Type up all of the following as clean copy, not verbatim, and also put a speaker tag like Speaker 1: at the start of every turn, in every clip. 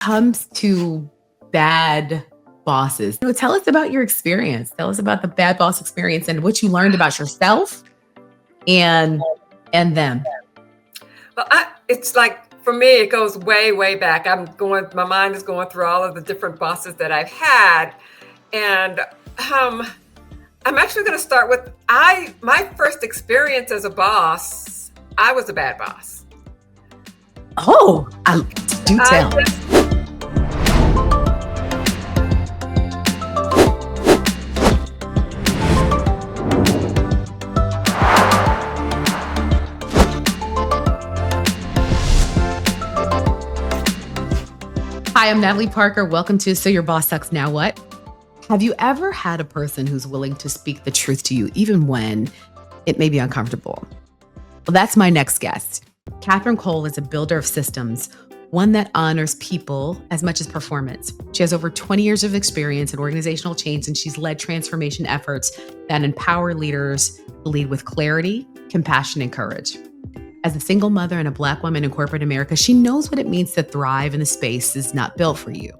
Speaker 1: Comes to bad bosses, tell us about your experience. Tell us about the bad boss experience and what you learned about yourself and them.
Speaker 2: Well, it's like for me, it goes way, way back. My mind is going through all of the different bosses that I've had. And I'm actually going to start with my first experience as a boss. I was a bad boss.
Speaker 1: Oh, do
Speaker 2: I
Speaker 1: tell.
Speaker 2: just
Speaker 1: Hi, I'm Natalie Parker. Welcome to So Your Boss Sucks Now What? Have you ever had a person who's willing to speak the truth to you, even when it may be uncomfortable? Well, that's my next guest. Katherine Coles is a builder of systems, one that honors people as much as performance. She has over 20 years of experience in organizational change, and she's led transformation efforts that empower leaders to lead with clarity, compassion, and courage. As a single mother and a Black woman in corporate America, she knows what it means to thrive in a space that's not built for you.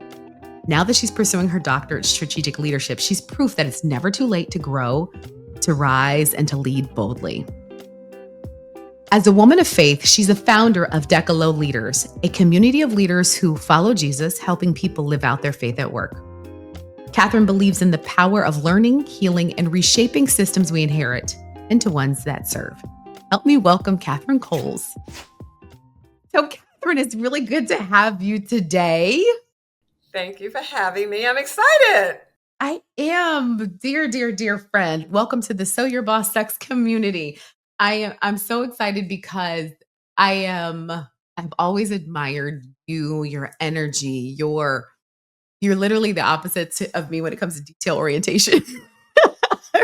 Speaker 1: Now that she's pursuing her doctorate in strategic leadership, she's proof that it's never too late to grow, to rise, and to lead boldly. As a woman of faith, she's the founder of Decalo Leaders, a community of leaders who follow Jesus, helping people live out their faith at work. Katherine believes in the power of learning, healing, and reshaping systems we inherit into ones that serve. Help me welcome Katherine Coles. So, Katherine, it's really good to have you today.
Speaker 2: Thank you for having me. I'm excited.
Speaker 1: I am, dear friend. Welcome to the So Your Boss Sucks community. I'm so excited because I've always admired you, your energy, you're literally the opposite of me when it comes to detail orientation.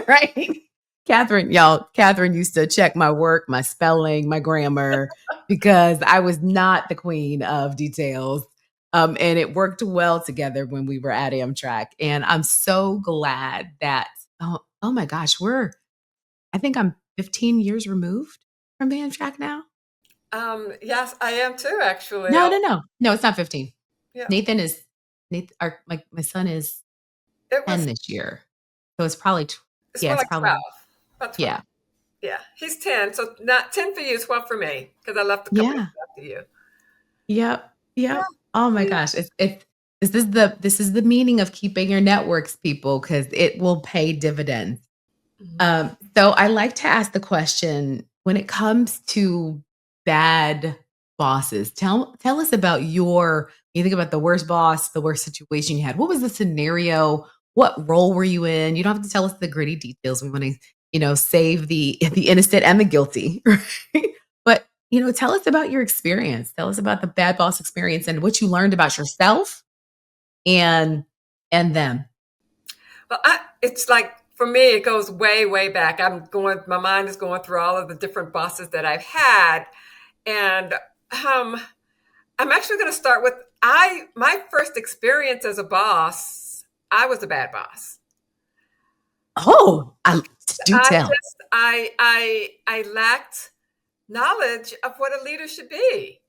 Speaker 1: Right? Katherine used to check my work, my spelling, my grammar, because I was not the queen of details. And it worked well together when we were at Amtrak. And I'm so glad that, oh my gosh, I think I'm 15 years removed from Amtrak now.
Speaker 2: Yes, I am too, actually.
Speaker 1: No, it's not 15.
Speaker 2: Yeah,
Speaker 1: My son is
Speaker 2: it
Speaker 1: 10
Speaker 2: was.
Speaker 1: this year. So it's probably,
Speaker 2: It's
Speaker 1: yeah,
Speaker 2: more
Speaker 1: it's
Speaker 2: like 12.
Speaker 1: probably,
Speaker 2: About 12.
Speaker 1: yeah.
Speaker 2: Yeah, he's 10. So not 10 for you, 12 for me, because I left a couple years
Speaker 1: Yeah.
Speaker 2: after you.
Speaker 1: Yep.
Speaker 2: Yeah,
Speaker 1: Yep. Oh my
Speaker 2: yeah.
Speaker 1: gosh. This is the meaning of keeping your networks, people, because it will pay dividends.
Speaker 2: Mhm.
Speaker 1: So I like to ask the question when it comes to bad bosses, tell us about you think about the worst boss, the worst situation you had. What was the scenario? What role were you in? You don't have to tell us the gritty details. We want to, save the innocent and the guilty. Right? But, tell us about your experience. Tell us about the bad boss experience and what you learned about yourself and them.
Speaker 2: Well, it's like for me, it goes way, way back. My mind is going through all of the different bosses that I've had. And um, I'm actually going to start with my first experience as a boss. I was a bad boss.
Speaker 1: Oh, I do
Speaker 2: I
Speaker 1: tell.
Speaker 2: just, I lacked knowledge of what a leader should be.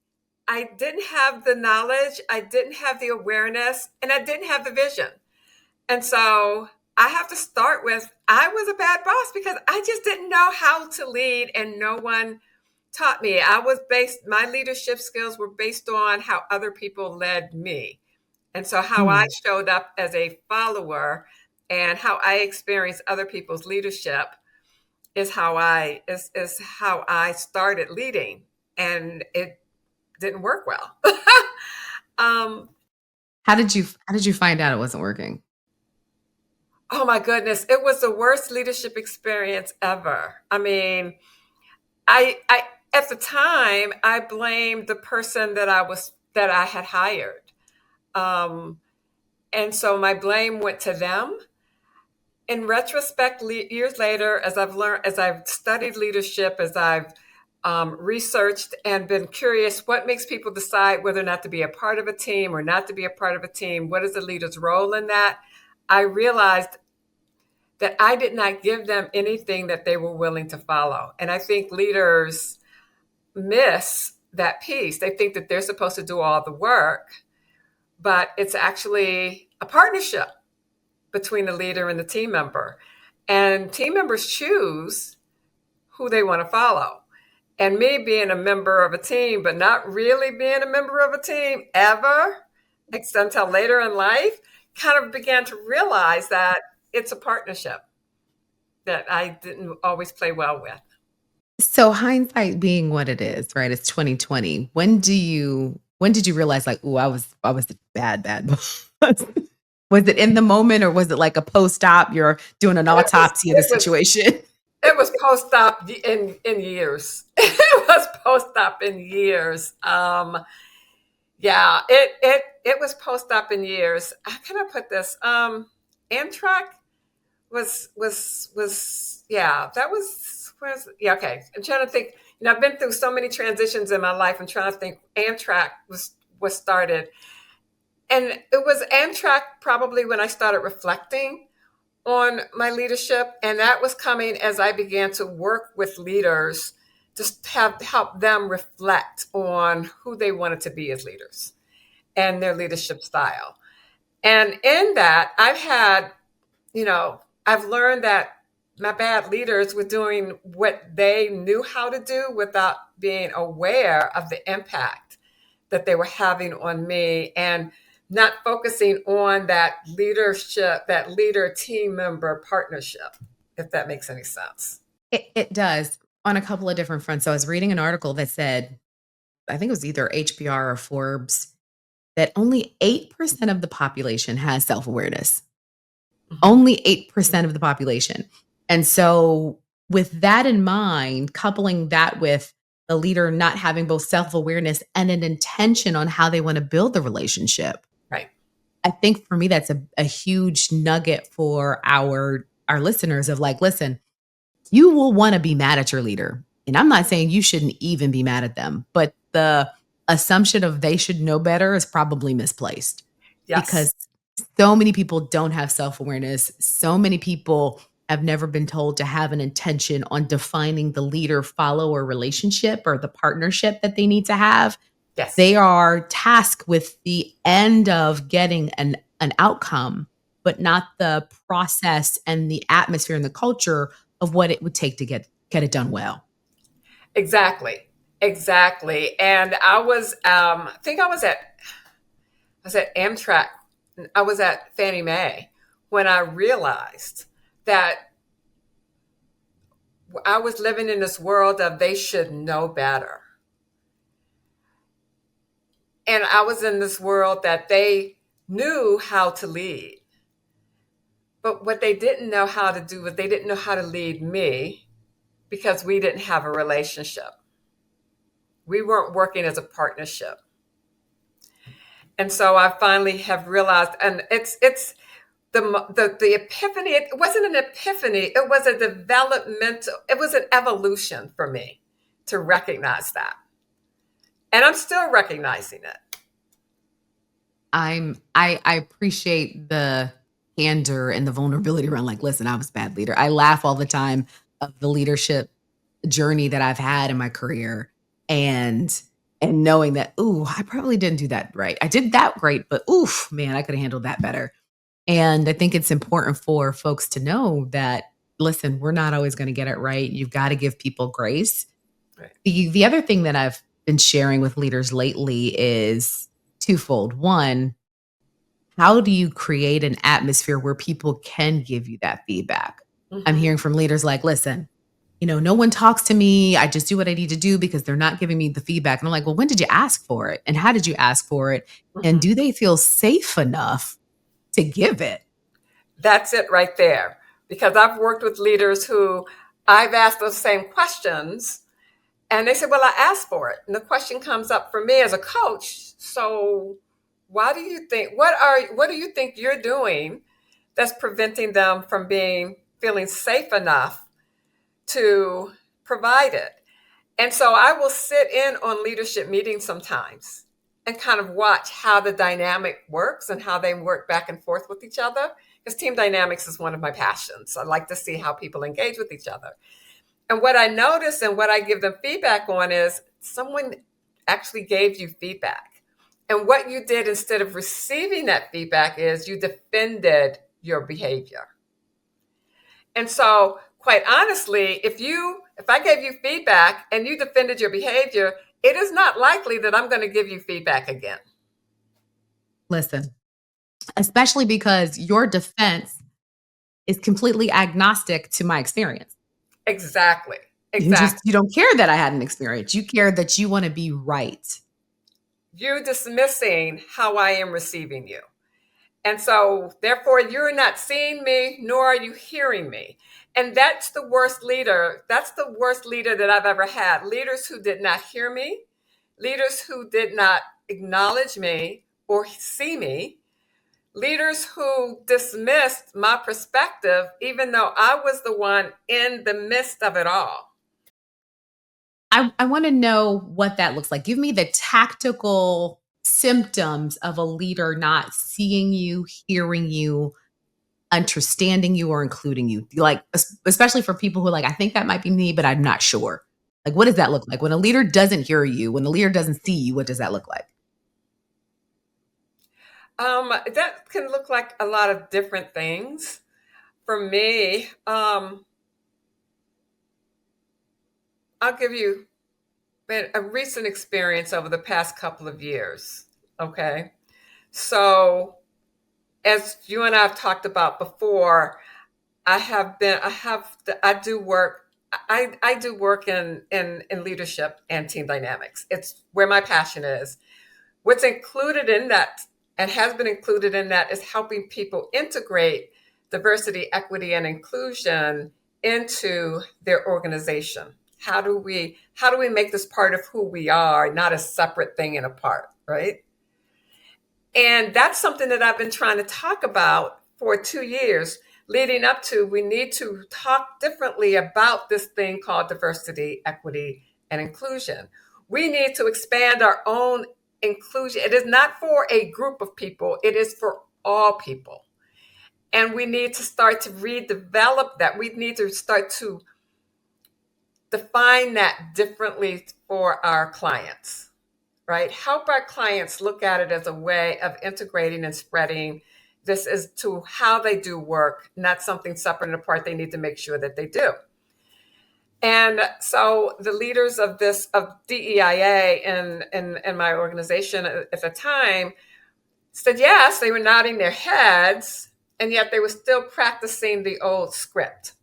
Speaker 2: I didn't have the knowledge, I didn't have the awareness, and I didn't have the vision. And so I have to start with I was a bad boss because I just didn't know how to lead and no one taught me. My leadership skills were based on how other people led me. And so how I
Speaker 1: Mm.
Speaker 2: showed up as a follower and how I experienced other people's leadership is how I started leading. And it didn't work well. um,
Speaker 1: How did you find out it wasn't working?
Speaker 2: oh my goodness, it was the worst leadership experience ever. I mean, I at the time I blamed the person that I had hired, um, and so my blame went to them. In retrospect, years later, as I've studied leadership, as I've researched and been curious, what makes people decide whether or not to be a part of a team or not to be a part of a team? What is the leader's role in that? I realized that I did not give them anything that they were willing to follow. And I think leaders miss that piece. They think that they're supposed to do all the work but it's actually a partnership between the leader and the team member. And team members choose who they want to follow. And me being a member of a team, but not really being a member of a team ever, until later in life, kind of began to realize that it's a partnership that I didn't always play well with.
Speaker 1: So hindsight being what it is, right? It's 2020. When did you realize like, "Ooh, I was a bad boss?" Was it in the moment or was it like a post-op, you're doing an
Speaker 2: It was
Speaker 1: autopsy of the
Speaker 2: it was
Speaker 1: situation?
Speaker 2: it was post-op in years. It was post-op in years. Yeah, it was post-op in years. How can I put this? Amtrak was yeah, that was yeah, okay. I'm trying to think. I've been through so many transitions in my life. I'm trying to think. Amtrak was started, and it was Amtrak probably when I started reflecting on my leadership, and that was coming as I began to work with leaders, just have help them reflect on who they wanted to be as leaders and their leadership style. And in that, I've learned that my bad leaders were doing what they knew how to do without being aware of the impact that they were having on me and not focusing on that leadership, that leader team member partnership, if that makes any sense.
Speaker 1: It does on a couple of different fronts. So I was reading an article that said, I think it was either HBR or Forbes, that only 8% of the population has self-awareness.
Speaker 2: Mhm.
Speaker 1: Only 8% of the population. And so, with that in mind, coupling that with the leader not having both self awareness and an intention on how they want to build the relationship,
Speaker 2: Right.
Speaker 1: I think for me, that's a huge nugget for our listeners of like, listen, you will want to be mad at your leader. And I'm not saying you shouldn't even be mad at them, but the assumption of they should know better is probably misplaced
Speaker 2: Yes.
Speaker 1: because so many people don't have self awareness. So many people have never been told to have an intention on defining the leader follower relationship or the partnership that they need to have.
Speaker 2: Yes.
Speaker 1: They are tasked with the end of getting an outcome, but not the process and the atmosphere and the culture of what it would take to get it done well.
Speaker 2: Exactly. Exactly. And I think I was at Amtrak. I was at Fannie Mae when I realized that I was living in this world of they should know better. And I was in this world that they knew how to lead. But what they didn't know how to do was they didn't know how to lead me because we didn't have a relationship. We weren't working as a partnership. And so I finally have realized, and it's the epiphany. It wasn't an epiphany. It was a developmental. It was an evolution for me to recognize that, and I'm still recognizing it.
Speaker 1: I appreciate the candor and the vulnerability around like, listen, I was a bad leader. I laugh all the time of the leadership journey that I've had in my career and knowing that, ooh, I probably didn't do that right. I did that great, but oof, man, I could have handled that better. And I think it's important for folks to know that, listen, we're not always going to get it right. You've got to give people grace.
Speaker 2: Right.
Speaker 1: The other thing that I've been sharing with leaders lately is twofold. One, how do you create an atmosphere where people can give you that feedback? I'm
Speaker 2: Mm-hmm.
Speaker 1: hearing from leaders like, listen, no one talks to me. I just do what I need to do because they're not giving me the feedback. And I'm like, well, when did you ask for it? And how did you ask for it? And
Speaker 2: Mm-hmm.
Speaker 1: do they feel safe enough to give it?
Speaker 2: That's it right there. Because I've worked with leaders who I've asked those same questions, and they said, "Well, I asked for it." And the question comes up for me as a coach. So, why do you think? What do you think you're doing that's preventing them from feeling safe enough to provide it? And so I will sit in on leadership meetings sometimes and kind of watch how the dynamic works and how they work back and forth with each other. Because team dynamics is one of my passions. I like to see how people engage with each other. And what I notice and what I give them feedback on is someone actually gave you feedback. And what you did instead of receiving that feedback is you defended your behavior. And so, quite honestly, if I gave you feedback and you defended your behavior, it is not likely that I'm going to give you feedback again.
Speaker 1: Listen, especially because your defense is completely agnostic to my experience.
Speaker 2: Exactly.
Speaker 1: You
Speaker 2: Exactly.
Speaker 1: don't care that I had an experience. You care that you wanna be right.
Speaker 2: You're dismissing how I am receiving you. And so, therefore, you're not seeing me, nor are you hearing me. And that's the worst leader. That's the worst leader that I've ever had. Leaders who did not hear me, leaders who did not acknowledge me or see me, leaders who dismissed my perspective, even though I was the one in the midst of it all.
Speaker 1: I wanna know what that looks like. Give me the tactical symptoms of a leader not seeing you, hearing you, understanding you, or including you. Like, especially for people who are like, "I think that might be me, but I'm not sure." Like, what does that look like? When a leader doesn't hear you, when a leader doesn't see you, what does that look like?
Speaker 2: That can look like a lot of different things. For me, I'll give you a recent experience over the past couple of years. Okay. So, as you and I have talked about before, I do work. I do work in leadership and team dynamics. It's where my passion is. What's included in that and has been included in that is helping people integrate diversity, equity, and inclusion into their organization. How do we make this part of who we are, not a separate thing and apart, right? And that's something that I've been trying to talk about for 2 years leading up to. We need to talk differently about this thing called diversity, equity, and inclusion. We need to expand our own inclusion. It is not for a group of people, it is for all people. And we need to start to redevelop that. We need to start to define that differently for our clients, right? Help our clients look at it as a way of integrating and spreading this as to how they do work, not something separate and apart they need to make sure that they do. And so the leaders of DEIA in my organization at the time said yes, they were nodding their heads, and yet they were still practicing the old script.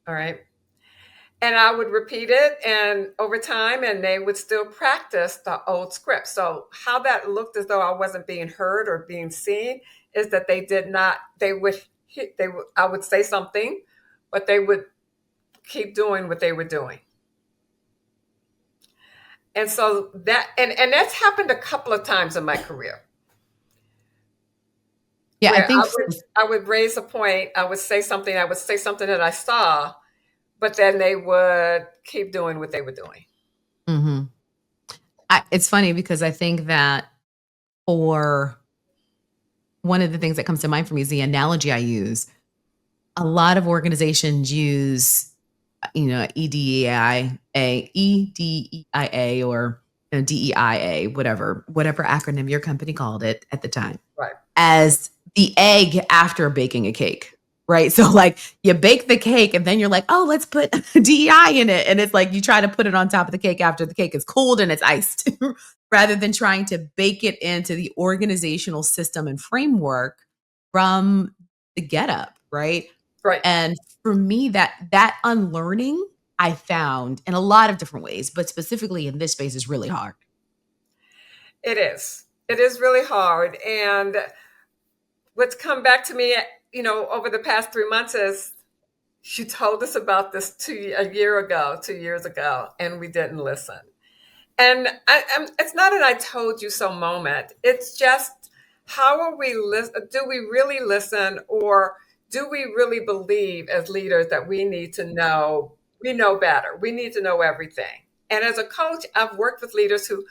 Speaker 2: All right. And I would repeat it and over time, and they would still practice the old script. So how that looked as though I wasn't being heard or being seen is that they did not, I would say something, but they would keep doing what they were doing. And so and that's happened a couple of times in my career
Speaker 1: Yeah, I
Speaker 2: where
Speaker 1: think
Speaker 2: I would raise a point, I would say something, that I saw, but then they would keep doing what they were doing.
Speaker 1: mhm. It's funny because I think that for one of the things that comes to mind for me is the analogy I use. A lot of organizations use, EDEIA or DEIA, whatever acronym your company called it at the time,
Speaker 2: Right.
Speaker 1: as the egg after baking a cake, right? So, like, you bake the cake and then you're like, "Oh, let's put DEI in it." And it's like you try to put it on top of the cake after the cake is cooled and it's iced, rather than trying to bake it into the organizational system and framework from the get up, right?
Speaker 2: Right.
Speaker 1: And for me, that unlearning I found in a lot of different ways, but specifically in this space is really hard.
Speaker 2: It is. It is really hard. And what's come back to me, over the past 3 months is she told us about this a year ago, 2 years ago, and we didn't listen. And it's not an "I told you so" moment. It's just how are we do we really listen, or do we really believe as leaders that we know better? We need to know everything. And as a coach, I've worked with leaders who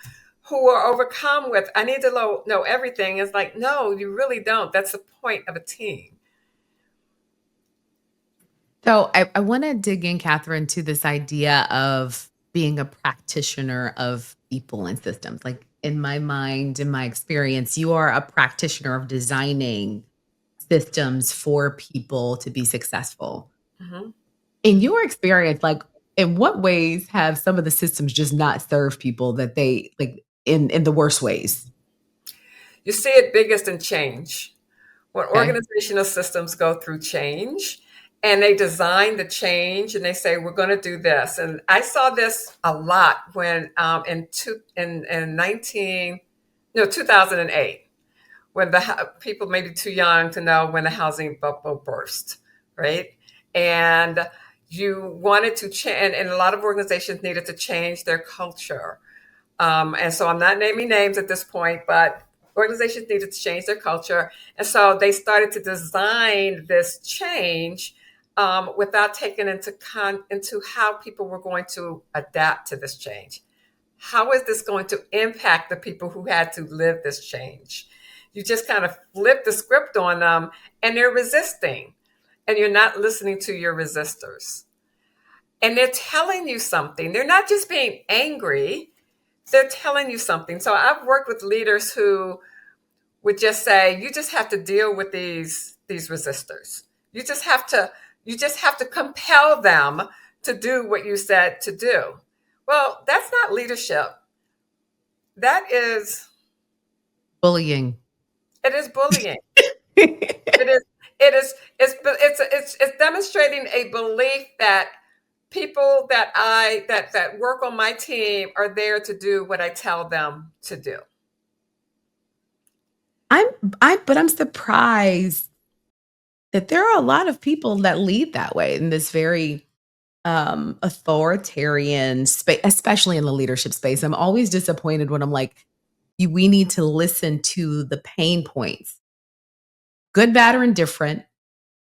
Speaker 2: are overcome with "I need to know everything." It's like, no, you really don't. That's the point of a team.
Speaker 1: So I want to dig in, Catherine, to this idea of being a practitioner of people and systems. Like, in my mind, in my experience, you are a practitioner of designing systems for people to be successful.
Speaker 2: Mhm.
Speaker 1: In your experience, like, in what ways have some of the systems just not served people that they like in the worst ways?
Speaker 2: You see it biggest in change. When
Speaker 1: Okay.
Speaker 2: organizational systems go through change and they design the change and they say, we're going to do this. And I saw this a lot when in 19, no, 2008, when people may be too young to know when the housing bubble burst, right? And you wanted to change, and a lot of organizations needed to change their culture. And so I'm not naming names at this point, but organizations needed to change their culture. And so they started to design this change without taking into how people were going to adapt to this change. How is this going to impact the people who had to live this change? You just kind of flip the script on them and they're resisting, and you're not listening to your resistors. And they're telling you something. They're not just being angry, they're telling you something. So I've worked with leaders who would just say, you just have to deal with these resistors. You just have to compel them to do what you said to do. Well, that's not leadership. That is
Speaker 1: Bullying.
Speaker 2: it is bullying. It is it's demonstrating a belief that people that work on my team are there to do what I tell them to do.
Speaker 1: I'm I'm surprised that there are a lot of people that lead that way in this very authoritarian space, especially in the leadership space. I'm always disappointed when I'm like, we need to listen to the pain points, good, bad, or indifferent.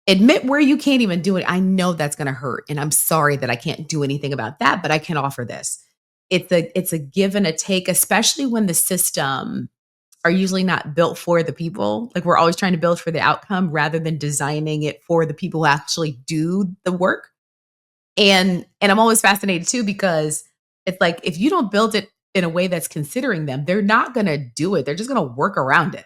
Speaker 1: Admit where you can't even do it. I know that's going to hurt. And I'm sorry that I can't do anything about that, but I can offer this. It's a give and a take, especially when the system are usually not built for the people. Like, we're always trying to build for the outcome rather than designing it for the people who actually do the work. And I'm always fascinated too, because it's like, if you don't build it in a way that's considering them, they're not gonna do it. They're just gonna work around it.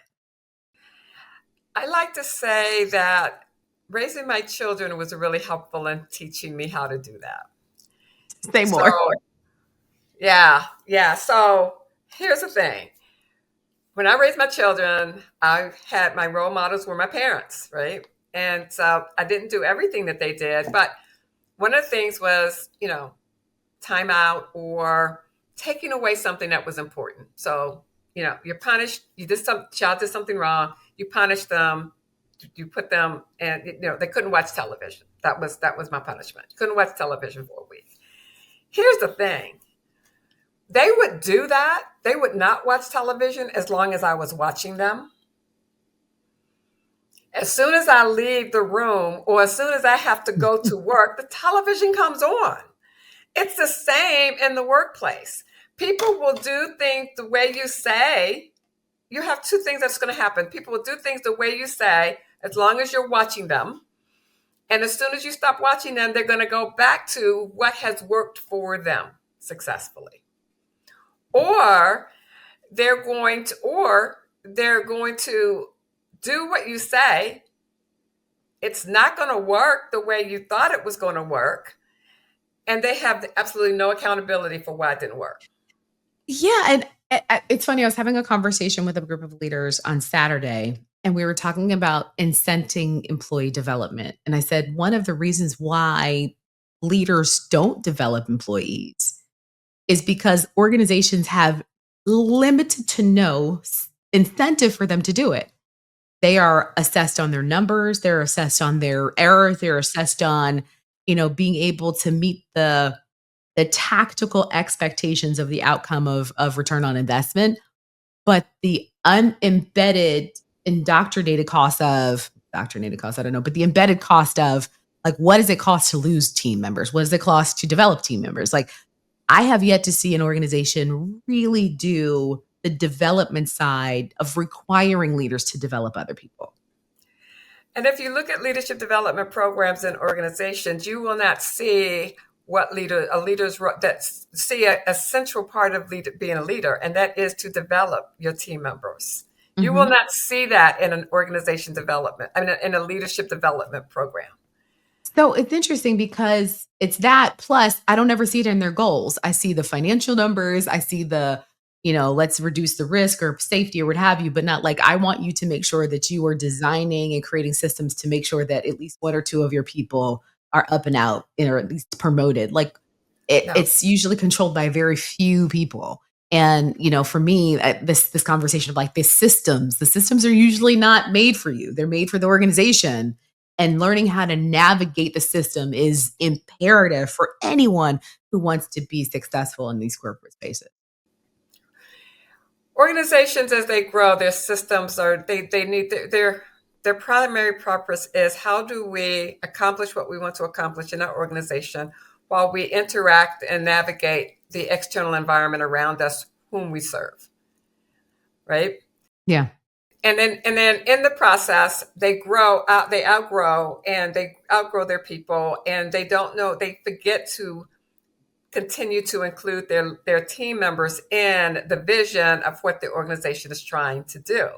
Speaker 2: I like to say that raising my children was really helpful in teaching me how to do that.
Speaker 1: Say
Speaker 2: So,
Speaker 1: more.
Speaker 2: yeah, yeah. So, here's the thing. When I raised my children, I had my role models were my parents, right? And so I didn't do everything that they did, but one of the things was, time out or taking away something that was important. So, you're punished. Child did something wrong. You punish them. You put them, and they couldn't watch television. That was my punishment. Couldn't watch television for a week. Here's the thing: they would do that. They would not watch television as long as I was watching them. As soon as I leave the room, or as soon as I have to go to work, the television comes on. It's the same in the workplace. People will do things the way you say. You have two things that's going to happen. People will do things the way you say as long as you're watching them. And as soon as you stop watching them, they're going to go back to what has worked for them successfully. Or they're going to do what you say. It's not going to work the way you thought it was going to work. And they have absolutely no accountability for why it didn't work.
Speaker 1: Yeah, and it's funny, I was having a conversation with a group of leaders on Saturday, and we were talking about incenting employee development. And I said, one of the reasons why leaders don't develop employees is because organizations have limited to no incentive for them to do it. They are assessed on their numbers, they're assessed on their errors, they're assessed on, being able to meet the tactical expectations of the outcome of return on investment, but the unembedded indoctrinated cost, I don't know, but the embedded cost of, like, what does it cost to lose team members? What does it cost to develop team members? Like, I have yet to see an organization really do the development side of requiring leaders to develop other people.
Speaker 2: And if you look at leadership development programs in organizations, you will not see what a leader's that see a central part of being a leader, and that is to develop your team members. You will
Speaker 1: Mhm.
Speaker 2: not see that in an organization development, I mean, in a leadership development program.
Speaker 1: So it's interesting because it's that plus I don't ever see it in their goals. I see the financial numbers, I see the, let's reduce the risk or safety or what have you, but not like I want you to make sure that you are designing and creating systems to make sure that at least one or two of your people are up and out or at least promoted. Like
Speaker 2: No.
Speaker 1: it's usually controlled by very few people. And for me, this conversation of like the systems are usually not made for you. They're made for the organization, and learning how to navigate the system is imperative for anyone who wants to be successful in these corporate spaces.
Speaker 2: Organizations, as they grow, their systems they need their primary purpose is how do we accomplish what we want to accomplish in our organization while we interact and navigate the external environment around us whom we serve, right?
Speaker 1: Yeah.
Speaker 2: And then in the process they grow out, they outgrow, and they outgrow their people, and they don't know, they forget to continue to include their team members in the vision of what the organization is trying to do.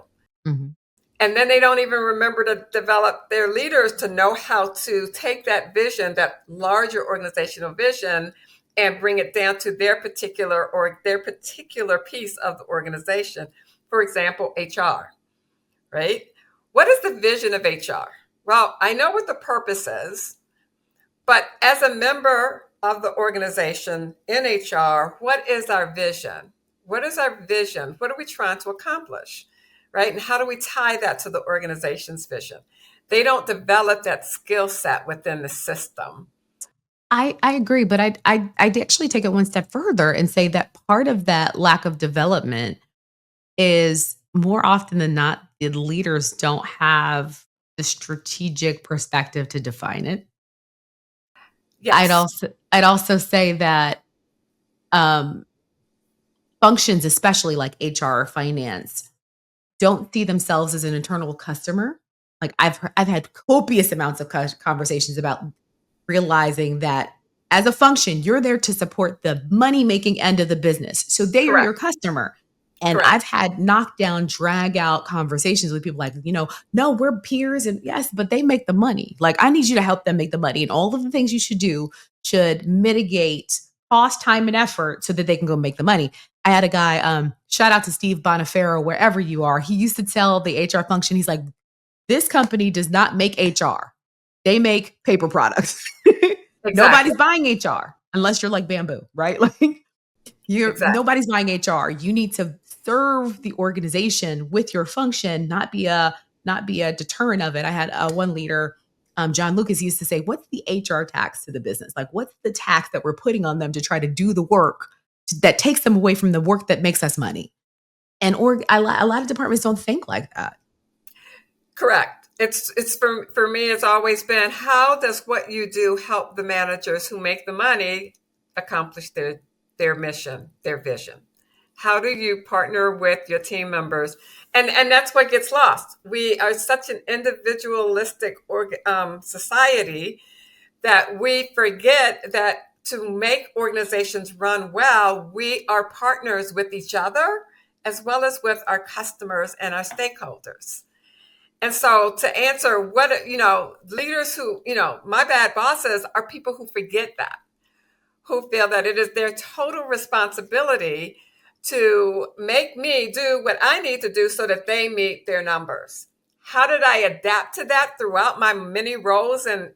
Speaker 1: Mhm.
Speaker 2: And then they don't even remember to develop their leaders to know how to take that vision, that larger organizational vision, and bring it down to their particular piece of the organization. For example, HR, right? What is the vision of HR? Well, I know what the purpose is, but as a member of the organization in HR, what is our vision? What is our vision? What are we trying to accomplish? Right? And how do we tie that to the organization's vision? They don't develop that skill set within the system.
Speaker 1: I agree, but I'd actually take it one step further and say that part of that lack of development is more often than not, the leaders don't have the strategic perspective to define it.
Speaker 2: Yes,
Speaker 1: I'd also say that um, functions, especially like HR or finance, don't see themselves as an internal customer. Like I've had copious amounts of conversations about realizing that as a function, you're there to support the money making end of the business. So they are your
Speaker 2: correct,
Speaker 1: customer. And I've
Speaker 2: correct,
Speaker 1: had knockdown, drag out conversations with people like, no, we're peers. And yes, but they make the money. Like, I need you to help them make the money. And all of the things you should do should mitigate cost, time, and effort so that they can go make the money. I had a guy, shout out to Steve Bonifero, wherever you are. He used to tell the HR function, he's like, this company does not make HR. They make paper products.
Speaker 2: exactly,
Speaker 1: Nobody's buying HR unless you're like Bamboo, right? Like
Speaker 2: exactly,
Speaker 1: nobody's buying HR. You need to serve the organization with your function, not be a deterrent of it. I had one leader, John Lucas, used to say, "What's the HR tax to the business? Like, what's the tax that we're putting on them to try to do the work that takes them away from the work that makes us money?" And a lot of departments don't think like that.
Speaker 2: correct. It's for me. It's always been, how does what you do help the managers who make the money accomplish their mission, their vision? How do you partner with your team members? And that's what gets lost. We are such an individualistic society that we forget that to make organizations run well, we are partners with each other as well as with our customers and our stakeholders. And so to answer what, leaders who, my bad bosses are people who forget that, who feel that it is their total responsibility to make me do what I need to do so that they meet their numbers. How did I adapt to that throughout my many roles in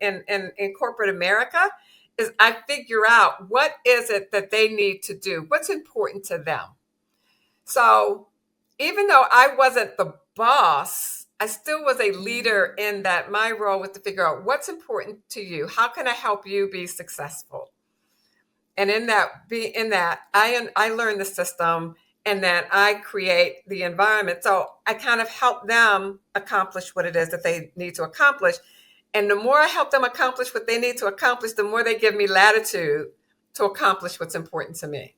Speaker 2: corporate America? Is I figure out what is it that they need to do, what's important to them. So even though I wasn't the boss, I still was a leader in that my role was to figure out what's important to you. How can I help you be successful? And in that I learn the system, and then I create the environment. So I kind of help them accomplish what it is that they need to accomplish. And the more I help them accomplish what they need to accomplish, the more they give me latitude to accomplish what's important to me.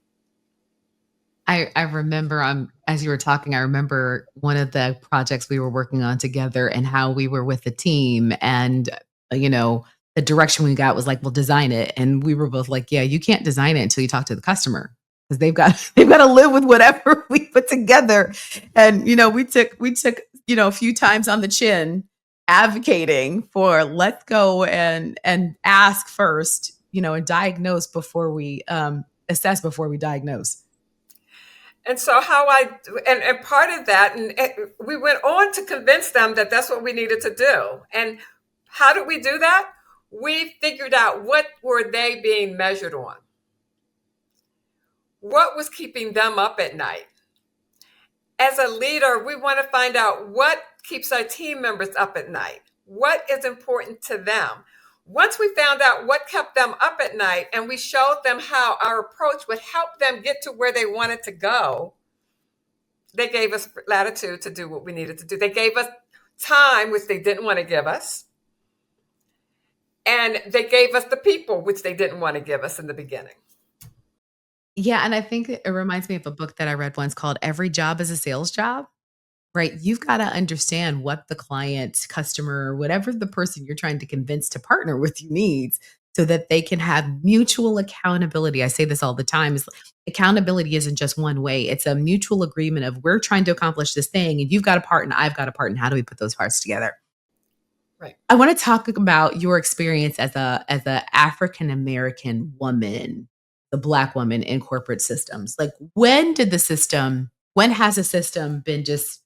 Speaker 1: I remember, as you were talking, I remember one of the projects we were working on together and how we were with the team and, you know, the direction we got was like, "Well, design it." And we were both like, "Yeah, you can't design it until you talk to the customer because they've got to live with whatever we put together." And we took a few times on the chin advocating for let's go and ask first, and diagnose before we assess before we diagnose.
Speaker 2: And so and part of that, and we went on to convince them that that's what we needed to do. And how did we do that? We figured out what were they being measured on? What was keeping them up at night? As a leader, we want to find out what keeps our team members up at night. What is important to them? Once we found out what kept them up at night and we showed them how our approach would help them get to where they wanted to go, they gave us latitude to do what we needed to do. They gave us time, which they didn't want to give us. And they gave us the people, which they didn't want to give us in the beginning.
Speaker 1: Yeah, and I think it reminds me of a book that I read once called Every Job is a Sales Job. Right? You've gotta understand what the client, customer, whatever the person you're trying to convince to partner with you needs so that they can have mutual accountability. I say this all the time is accountability isn't just one way. It's a mutual agreement of we're trying to accomplish this thing and you've got a part and I've got a part and how do we put those parts together?
Speaker 2: Right.
Speaker 1: I want to talk about your experience as a African American woman, the Black woman in corporate systems. Like when has a system been just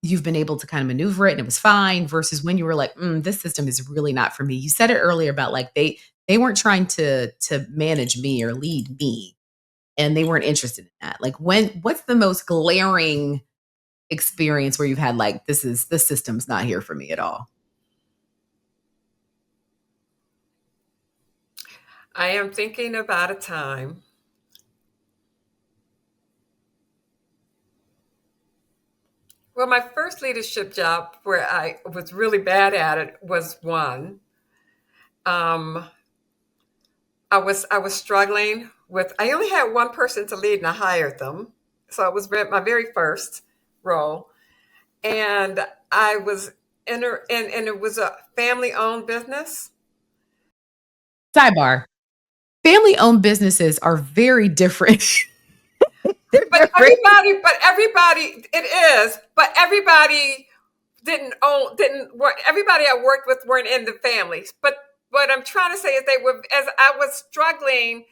Speaker 1: you've been able to kind of maneuver it and it was fine versus when you were like, this system is really not for me. You said it earlier about like they weren't trying to manage me or lead me and they weren't interested in that. Like what's the most glaring experience where you've had like this system's not here for me at all?
Speaker 2: I am thinking about a time. Well, my first leadership job where I was really bad at it was one. Um, I was struggling with. I only had one person to lead, and I hired them, so it was my very first role, and I was and it was a family-owned business.
Speaker 1: Sidebar. Family owned businesses are very different.
Speaker 2: But
Speaker 1: They're very
Speaker 2: everybody, it is. But everybody didn't work. Everybody I worked with weren't in the families. But what I'm trying to say is they were. As I was struggling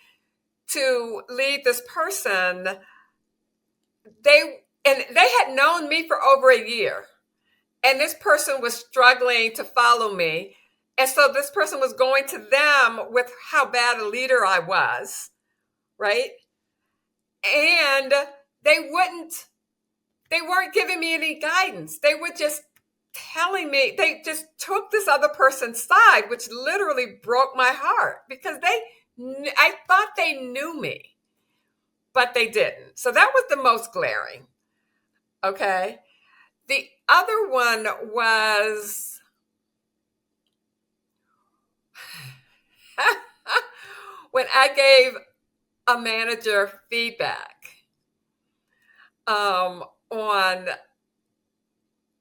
Speaker 2: to lead this person, they had known me for over a year, and this person was struggling to follow me, and so this person was going to them with how bad a leader I was, right? And they wouldn't they weren't giving me any guidance. They were just telling me, they just took this other person's side, which literally broke my heart because I thought they knew me, but they didn't. So that was the most glaring. Okay. The other one was when I gave a manager feedback on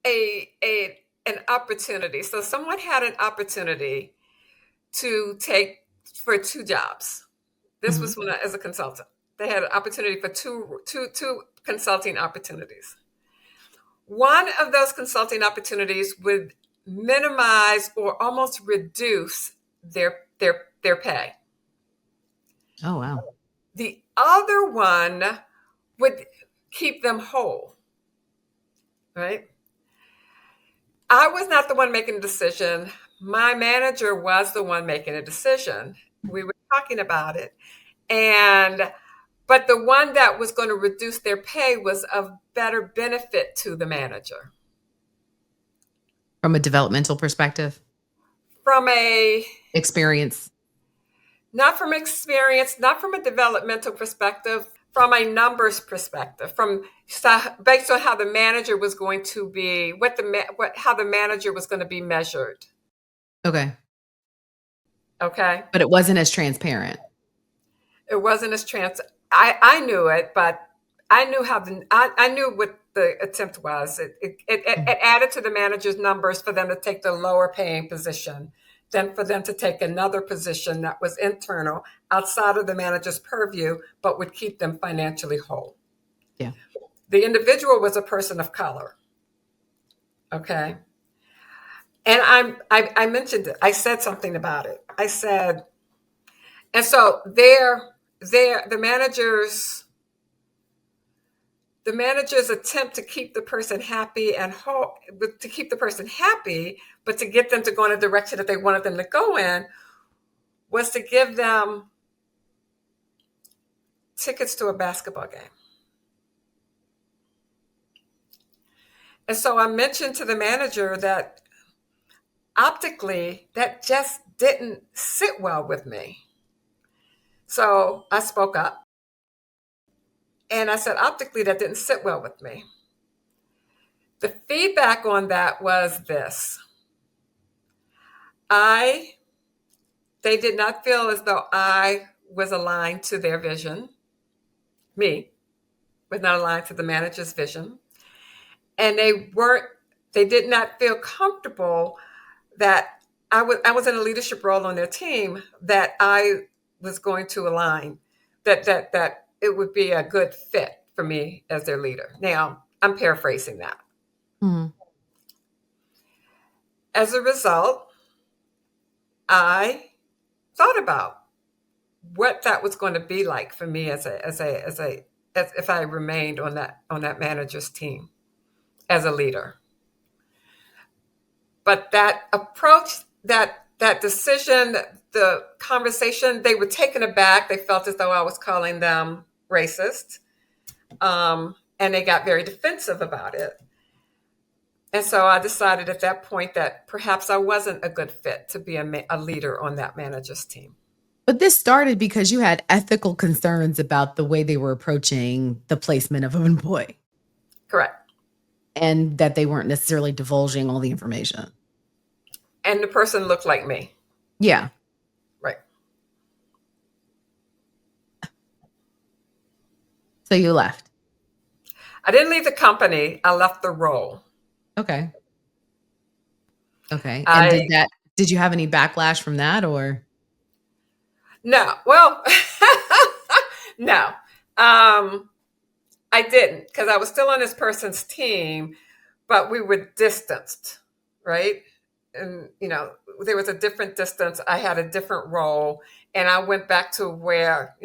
Speaker 2: an opportunity. So someone had an opportunity to take for two jobs. This
Speaker 1: Mhm.
Speaker 2: was when as a consultant. They had an opportunity for two consulting opportunities. One of those consulting opportunities would minimize or almost reduce their pay.
Speaker 1: Oh wow.
Speaker 2: The other one would keep them whole, right? I was not the one making the decision. My manager was the one making a decision. We were talking about it. And but the one that was going to reduce their pay was of better benefit to the manager.
Speaker 1: From a developmental perspective,
Speaker 2: From a
Speaker 1: experience.
Speaker 2: Not from experience, not from a developmental perspective, from a numbers perspective, based on how the manager was going to be, how the manager was going to be measured.
Speaker 1: Okay.
Speaker 2: Okay,
Speaker 1: But it wasn't as transparent.
Speaker 2: it wasn't as trans. I knew it, but I knew what the attempt was. It added to the manager's numbers for them to take the lower paying position than for them to take another position that was internal outside of the manager's purview, but would keep them financially whole.
Speaker 1: Yeah.
Speaker 2: The individual was a person of color. Okay. And I mentioned it. I said something about it. I said, and so the managers attempt to keep the person happy and whole, to keep the person happy, but to get them to go in a direction that they wanted them to go in, was to give them tickets to a basketball game. And so I mentioned to the manager that optically that just didn't sit well with me. So I spoke up and I said, optically, that didn't sit well with me. The feedback on that was this. They did not feel as though I was aligned to their vision. Me was not aligned to the manager's vision. And they did not feel comfortable that I was in a leadership role on their team, that I was going to align, that it would be a good fit for me as their leader. Now, I'm paraphrasing that.
Speaker 1: Mm.
Speaker 2: As a result, I thought about what that was going to be like for me as if I remained on that manager's team as a leader. But that approach, that decision, the conversation, they were taken aback. They felt as though I was calling them racist, and they got very defensive about it. And so I decided at that point that perhaps I wasn't a good fit to be a leader on that manager's team.
Speaker 1: But this started because you had ethical concerns about the way they were approaching the placement of an employee.
Speaker 2: Correct.
Speaker 1: And that they weren't necessarily divulging all the information.
Speaker 2: And the person looked like me.
Speaker 1: Yeah.
Speaker 2: Right.
Speaker 1: So you left.
Speaker 2: I didn't leave the company. I left the role.
Speaker 1: Okay. Okay. And did you have any backlash from that or?
Speaker 2: No. Well, no. I didn't, because I was still on this person's team, but we were distanced, right? And, there was a different distance. I had a different role. And I went back to where,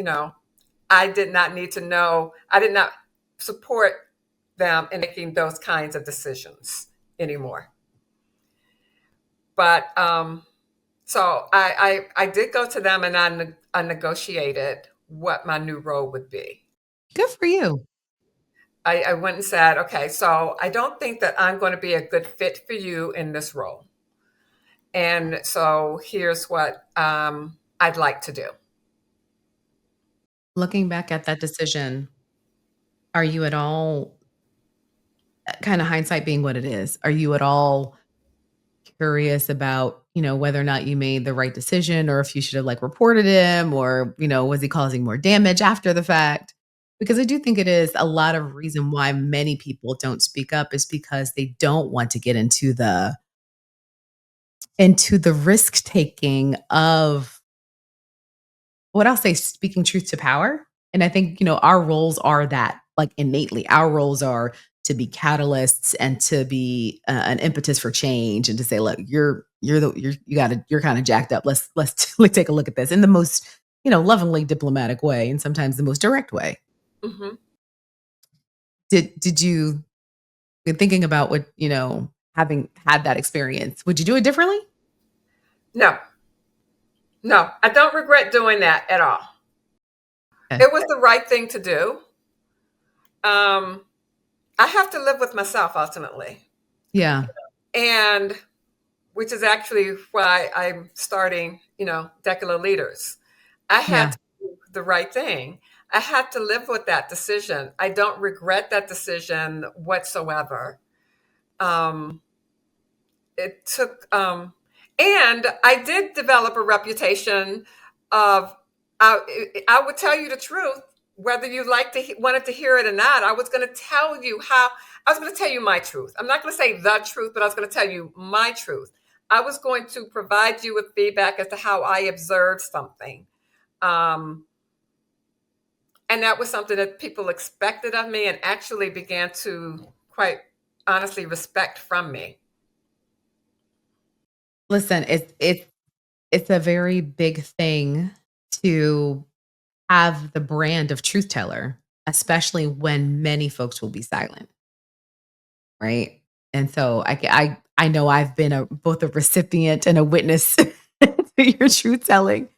Speaker 2: I did not need to know. I did not support them in making those kinds of decisions anymore. But so I did go to them and I negotiated what my new role would be.
Speaker 1: Good for you.
Speaker 2: I went and said, okay, so I don't think that I'm going to be a good fit for you in this role. And so here's what I'd like to do.
Speaker 1: Looking back at that decision, are you at all, kind of hindsight being what it is, are you at all curious about, whether or not you made the right decision or if you should have reported him or, was he causing more damage after the fact? Because I do think it is a lot of reason why many people don't speak up is because they don't want to get into the risk taking of what I'll say, speaking truth to power. And I think, our roles are that innately. Our roles are to be catalysts and to be an impetus for change and to say, look, you're kind of jacked up. Let's take a look at this in the most, lovingly diplomatic way and sometimes the most direct way.
Speaker 2: Mm-hmm.
Speaker 1: Did you, in thinking about what, having had that experience, would you do it differently?
Speaker 2: No, I don't regret doing that at all.
Speaker 1: Okay.
Speaker 2: It was the right thing to do. I have to live with myself ultimately.
Speaker 1: Yeah.
Speaker 2: And which is actually why I'm starting, Decula Leaders. I had to do the right thing. I had to live with that decision. I don't regret that decision whatsoever. It took, and I did develop a reputation of, I would tell you the truth, whether you wanted to hear it or not. I was going to tell you my truth. I'm not going to say the truth, but I was going to tell you my truth. I was going to provide you with feedback as to how I observed something. Um, and that was something that people expected of me and actually began to quite honestly respect from me.
Speaker 1: Listen, it's a very big thing to have the brand of truth teller, especially when many folks will be silent, right? And so I know I've been a both a recipient and a witness to your truth telling,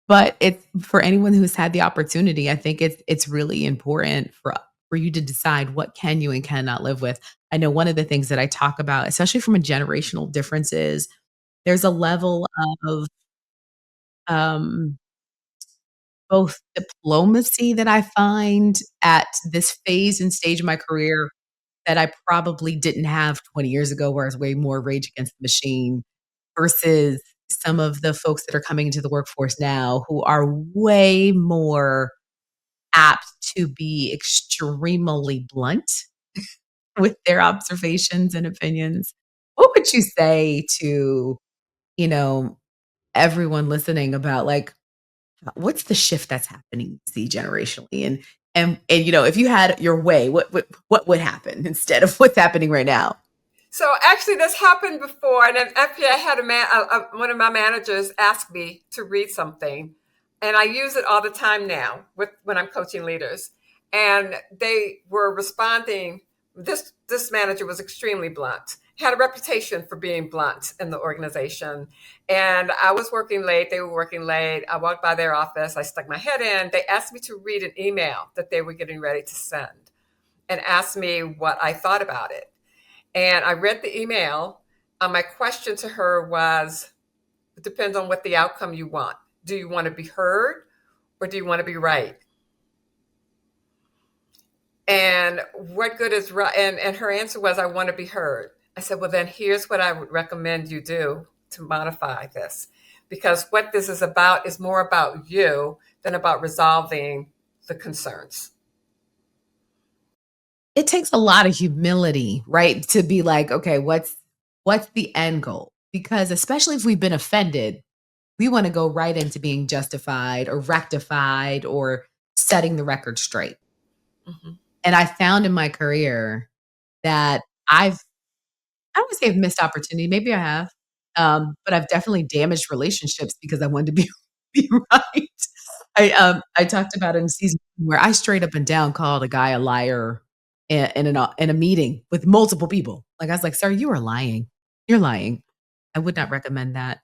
Speaker 1: but it's for anyone who's had the opportunity, I think it's really important for you to decide what can you and cannot live with. I know one of the things that I talk about, especially from a generational difference, is there's a level of um both diplomacy that I find at this phase and stage of my career that I probably didn't have 20 years ago, where I was way more rage against the machine, versus some of the folks that are coming into the workforce now who are way more apt to be extremely blunt with their observations and opinions. What would you say to, you know, everyone listening about like what's the shift that's happening you see generationally? And if you had your way, what would happen instead of what's happening right now?
Speaker 2: So actually, this happened before, and then actually, I had one of my managers ask me to read something, and I use it all the time now with when I'm coaching leaders. And they were responding. This manager was extremely blunt, had a reputation for being blunt in the organization. And I was working late; they were working late. I walked by their office. I stuck my head in. They asked me to read an email that they were getting ready to send, and asked me what I thought about it. And I read the email. My question to her was, it depends on what the outcome you want. Do you want to be heard or do you want to be right? And what good is right? And her answer was, I want to be heard. I said, well, then here's what I would recommend you do to modify this. Because what this is about is more about you than about resolving the concerns.
Speaker 1: It takes a lot of humility, right? To be like, okay, what's the end goal? Because especially if we've been offended, we want to go right into being justified or rectified or setting the record straight.
Speaker 2: Mhm.
Speaker 1: And I found in my career that I don't wanna say I've missed opportunity, maybe I have, but I've definitely damaged relationships because I wanted to be be right. I talked about it in season where I straight up and down called a guy a liar in a meeting with multiple people. Like, I was like, "Sir, you are lying. You're lying." I would not recommend that,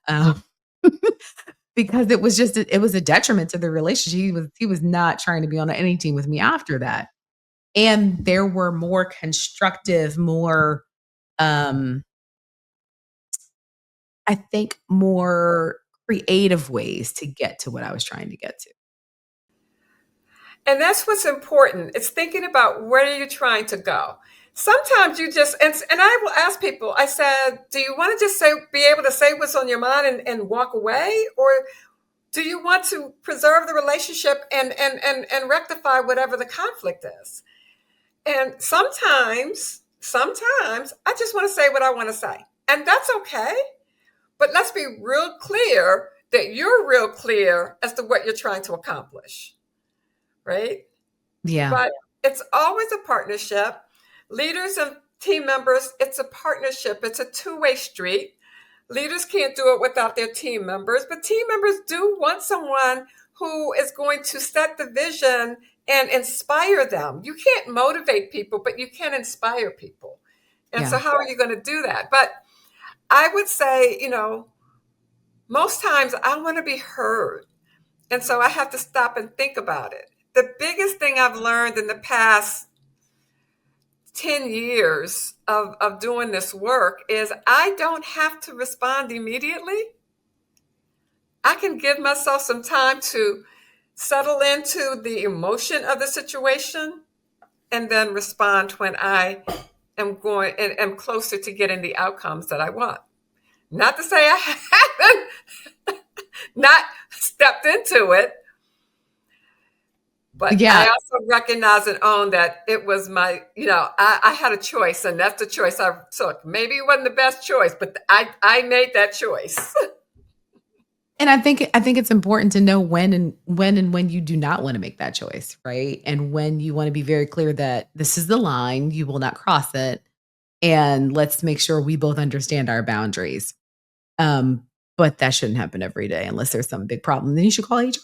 Speaker 1: because it was a detriment to the relationship. He was not trying to be on any team with me after that, and there were more constructive, more, um I think more creative ways to get to what I was trying to get to.
Speaker 2: And that's what's important. It's thinking about where are you trying to go. Sometimes you just and I will ask people. I said, "Do you want to just say be able to say what's on your mind and walk away, or do you want to preserve the relationship and rectify whatever the conflict is?" And sometimes I just want to say what I want to say, and that's okay. But let's be real clear that you're real clear as to what you're trying to accomplish, right?
Speaker 1: Yeah.
Speaker 2: But it's always a partnership. Leaders and team members, it's a partnership. It's a two-way street. Leaders can't do it without their team members, but team members do want someone who is going to set the vision and inspire them. You can't motivate people, but you can inspire people. And so
Speaker 1: Yeah.
Speaker 2: how are you going to do that? But I would say, most times I want to be heard. And so I have to stop and think about it. The biggest thing I've learned in the past 10 years of doing this work is I don't have to respond immediately. I can give myself some time to settle into the emotion of the situation and then respond when I am going and am closer to getting the outcomes that I want. Not to say I haven't not stepped into it, But I
Speaker 1: Yeah.
Speaker 2: also recognize and own that it was my, I had a choice, and that's the choice I took. Maybe it wasn't the best choice, but I made that choice.
Speaker 1: And I think it's important to know when you do not want to make that choice, right? And when you want to be very clear that this is the line, you will not cross it, and let's make sure we both understand our boundaries. Um, but that shouldn't happen every day unless there's some big problem. Then you should call HR.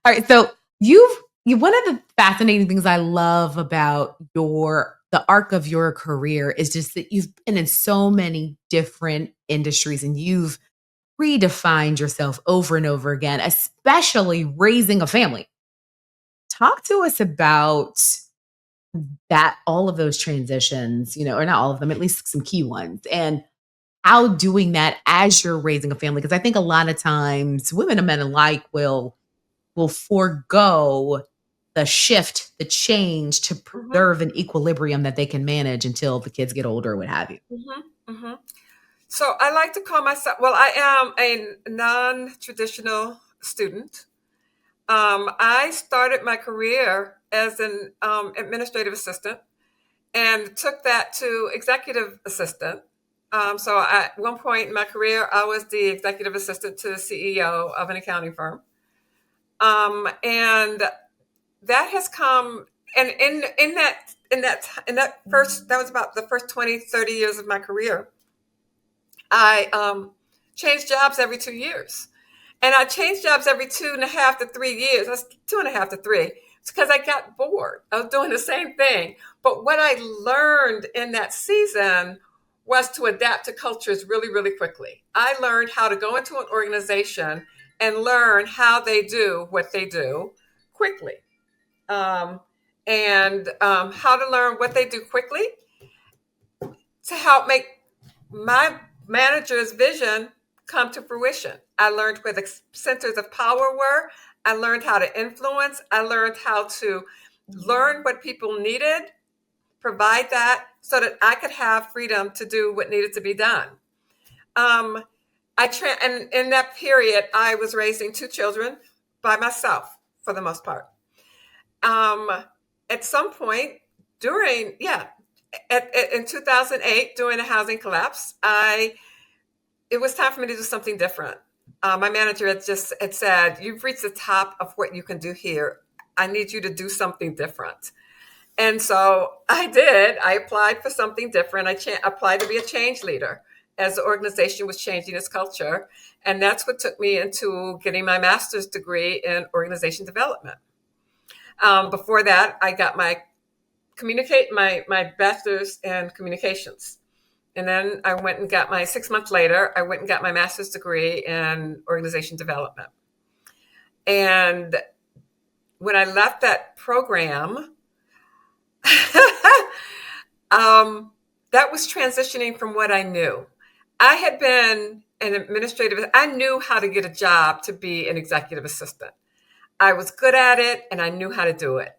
Speaker 1: All right. So you one of the fascinating things I love about the arc of your career is just that you've been in so many different industries and you've redefined yourself over and over again, especially raising a family. Talk to us about that, all of those transitions, or not all of them, at least some key ones, and how doing that as you're raising a family. Because I think a lot of times women and men alike will forego the shift, the change to
Speaker 2: Hmm.
Speaker 1: preserve an equilibrium that they can manage until the kids get older, what have you.
Speaker 2: Hmm. Hmm. So I like to call myself, well, I am a non-traditional student. I started my career as an administrative assistant and took that to executive assistant. So at one point in my career, I was the executive assistant to the CEO of an accounting firm. And that has come, and in that first, that was about the first 20, 30 years of my career. I changed jobs every 2 years. And I changed jobs every 2.5 to 3 years. That's 2.5 to 3. It's because I got bored. I was doing the same thing. But what I learned in that season was to adapt to cultures really, really quickly. I learned how to go into an organization and learn how they do what they do quickly. Um, and how to learn what they do quickly to help make my manager's vision come to fruition. I learned where the centers of power were. I learned how to influence. I learned how to learn what people needed, provide that so that I could have freedom to do what needed to be done. Um, and in that period, I was raising two children by myself for the most part. Um, at some point in 2008, during the housing collapse, it was time for me to do something different. My manager had said, "You've reached the top of what you can do here. I need you to do something different." And so I did. I applied for something different. I applied to be a change leader as the organization was changing its culture. And that's what took me into getting my master's degree in organization development. Before that, I got my bachelor's in communications. And then I went and got my 6 months later, I went and got my master's degree in organization development. And when I left that program, that was transitioning from what I knew. I had been I knew how to get a job to be an executive assistant. I was good at it and I knew how to do it.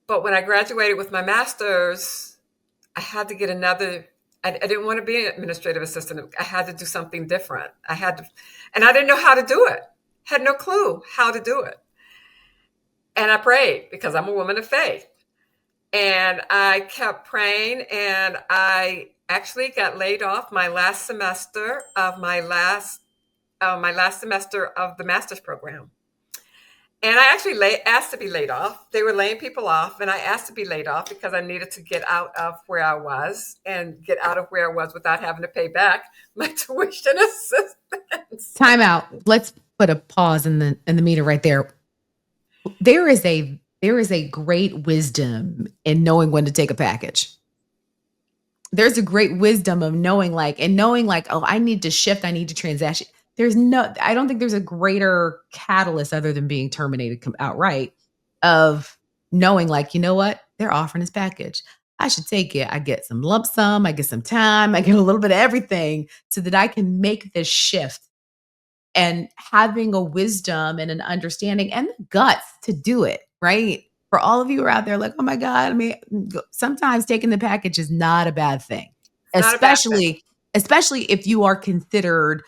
Speaker 2: But when I graduated with my master's, I had to get I didn't want to be an administrative assistant. I had to do something different. And I didn't know how to do it. Had no clue how to do it. And I prayed because I'm a woman of faith. And I kept praying, and I actually got laid off my last semester of my last semester of the master's program. And I actually asked to be laid off. They were laying people off, and I asked to be laid off because I needed to get out of where I was and get out of where I was without having to pay back my tuition assistance.
Speaker 1: Time out. Let's put a pause in the meter right there. There is a great wisdom in knowing when to take a package. There's a great wisdom of knowing like, oh, I need to shift, I need to transaction. I don't think there's a greater catalyst other than being terminated outright of knowing like, you know what? They're offering this package. I should take it. I get some lump sum, I get some time, I get a little bit of everything so that I can make this shift, and having a wisdom and an understanding and the guts to do it, right? For all of you who are out there like, oh my God, I mean, sometimes taking the package is not a bad thing,
Speaker 2: It's not a bad thing.
Speaker 1: especially if you are considered,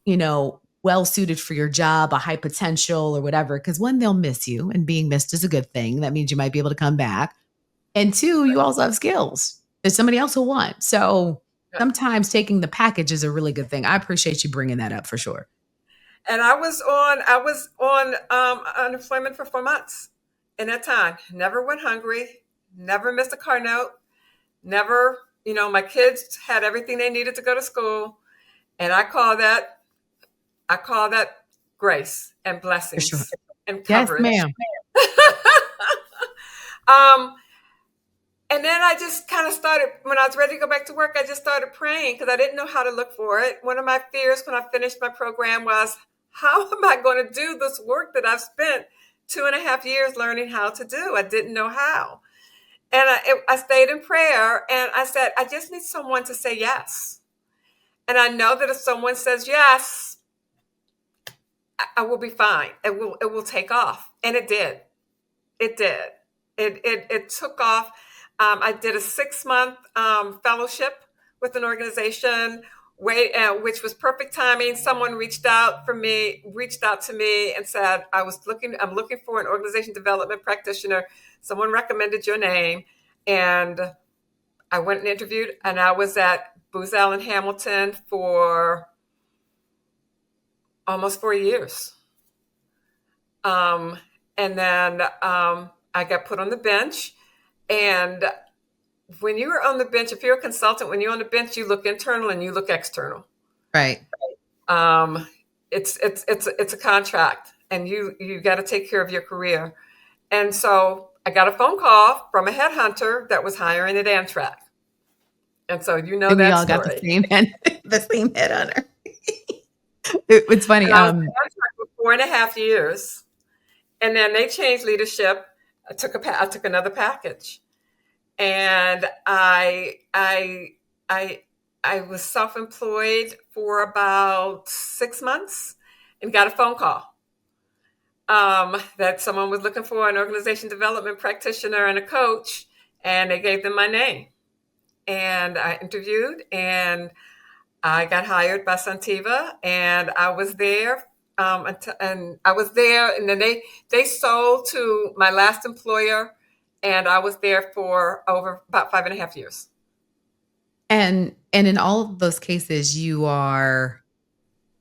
Speaker 1: you know, well suited for your job, a high potential or whatever. Because one, they'll miss you, and being missed is a good thing. That means you might be able to come back. And two, you also have skills that somebody else will want. So
Speaker 2: Yeah.
Speaker 1: sometimes taking the package is a really good thing. I appreciate you bringing that up for sure.
Speaker 2: And I was on unemployment for 4 months in that time. Never went hungry, never missed a car note, never, my kids had everything they needed to go to school. And I call that grace and
Speaker 1: For sure.
Speaker 2: blessings and
Speaker 1: Yes,
Speaker 2: coverage.
Speaker 1: ma'am.
Speaker 2: um, and then I just kind of started, when I was ready to go back to work, I just started praying because I didn't know how to look for it. One of my fears when I finished my program was, how am I going to do this work that I've spent 2.5 years learning how to do? I didn't know how. And I stayed in prayer and I said, I just need someone to say yes. And I know that if someone says yes, I will be fine. It will take off. And it did. It did. It took off. I did a 6-month fellowship with an organization, which was perfect timing. Someone reached out to me and said, I'm looking for an organization development practitioner. Someone recommended your name, and I went and interviewed, and I was at Booz Allen Hamilton for almost 4 years. Um, and then I got put on the bench. And when you are on the bench, if you're a consultant, when you're on the bench, you look internal and you look external.
Speaker 1: Right.
Speaker 2: Um, it's a contract, and you got to take care of your career. And so I got a phone call from a headhunter that was hiring at Amtrak. And so you know
Speaker 1: And we
Speaker 2: that
Speaker 1: all got the
Speaker 2: story.
Speaker 1: same head, the same head on her. It's funny.
Speaker 2: And I was at Amtrak for 4.5 years, and then they changed leadership. I took another package, and I was self-employed for about 6 months, and got a phone call that someone was looking for an organization development practitioner and a coach, and they gave them my name, and I interviewed, and I got hired by Santiva, and I was there. And I was there, and then they sold to my last employer, and I was there for over about 5.5 years.
Speaker 1: And in all of those cases, you are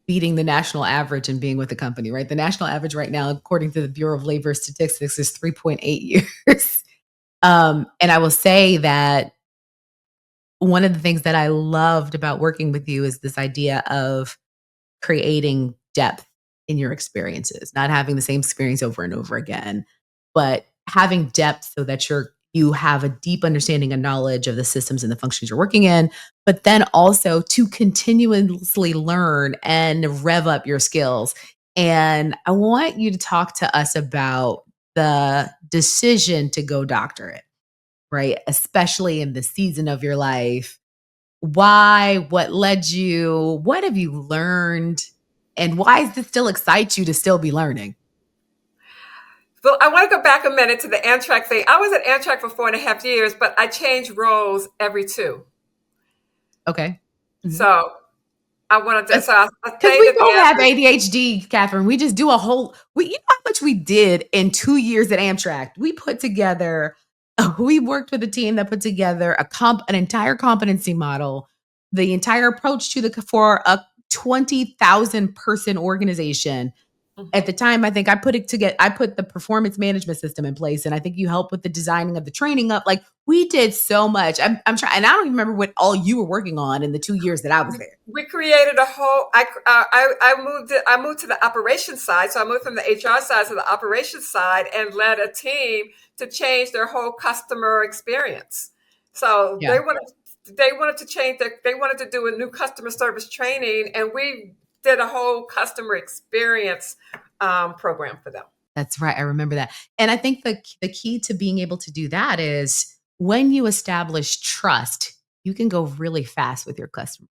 Speaker 1: beating the national average and being with the company, right? The national average right now, according to the Bureau of Labor Statistics, is 3.8 years. And I will say that one of the things that I loved about working with you is this idea of creating depth in your experiences, not having the same experience over and over again, but having depth so that you have a deep understanding and knowledge of the systems and the functions you're working in, but then also to continuously learn and rev up your skills. And I want you to talk to us about the decision to go doctorate, right? Especially in the season of your life. Why? What led you? What have you learned? And why does this still excite you to still be learning?
Speaker 2: Well, I want to go back a minute to the Amtrak thing. I was at Amtrak for 4.5 years, but I changed roles every two.
Speaker 1: Okay.
Speaker 2: So I wanted to. So I
Speaker 1: Because
Speaker 2: stayed
Speaker 1: we
Speaker 2: at the
Speaker 1: both have
Speaker 2: Amtrak.
Speaker 1: ADHD, Catherine. We just do a whole, you know how much we did in 2 years at Amtrak? We put together, we worked with a team that put together an entire competency model, the entire approach for a 20,000 person organization. At the
Speaker 2: Mhm.
Speaker 1: time, I think I put the performance management system in place, and I think you helped with the designing of the training up. Like, we did so much. I'm trying, and I don't even remember what all you were working on in the 2 years that I was there.
Speaker 2: We created a whole. I moved to the operations side, so I moved from the HR side to the operations side and led a team to change their whole customer experience. So
Speaker 1: Yeah.
Speaker 2: they wanted to change they wanted to do a new customer service training, and we did a whole customer experience program for them.
Speaker 1: That's right. I remember that. And I think the key to being able to do that is when you establish trust, you can go really fast with your customer